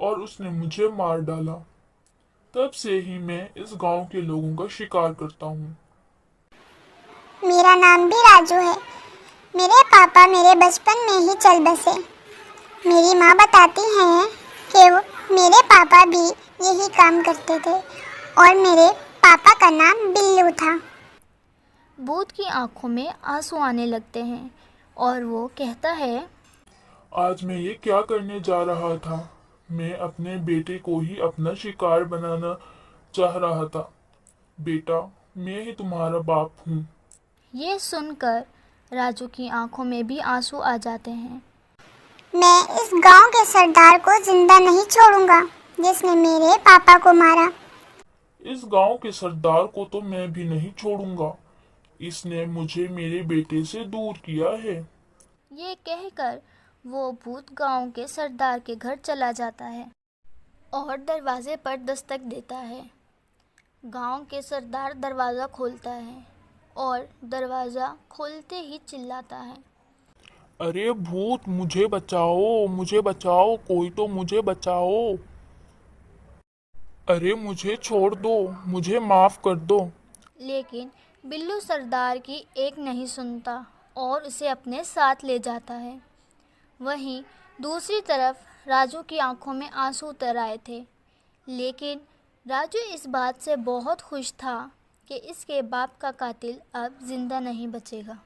और उसने मुझे मार डाला। तब से ही मैं इस गांव के लोगों का शिकार करता हूँ। मेरा नाम भी राजू है। मेरे पापा मेरे बचपन में ही चल बसे। मेरी माँ बताती हैं कि मेरे पापा भी यही काम करते थे और मेरे पापा का नाम बिल्लू था। भूत की आंखों में आंसू आने लगते हैं और वो कहता है, आज मैं ये क्या करने जा रहा था? मैं अपने बेटे को ही अपना शिकार बनाना चाह रहा था। बेटा, मैं ही तुम्हारा बाप हूँ। ये सुनकर राजू की आंखों में भी आंसू आ जाते हैं। मैं इस गांव के सरदार को जिंदा नहीं छोड़ूंगा जिसने मेरे पापा को मारा। इस गांव के सरदार को तो मैं भी नहीं छोड़ूंगा। इसने मुझे मेरे बेटे से दूर किया है। ये कहकर वो भूत गांव के सरदार के घर चला जाता है और दरवाजे पर दस्तक देता है। गांव के सरदार दरवाज़ा खोलता है और दरवाज़ा खोलते ही चिल्लाता है, अरे भूत, मुझे बचाओ, मुझे बचाओ, कोई तो मुझे बचाओ। अरे मुझे छोड़ दो, मुझे माफ कर दो। लेकिन बिल्लू सरदार की एक नहीं सुनता और उसे अपने साथ ले जाता है। वहीं दूसरी तरफ राजू की आंखों में आंसू उतर आए थे, लेकिन राजू इस बात से बहुत खुश था कि इसके बाप का कातिल अब जिंदा नहीं बचेगा।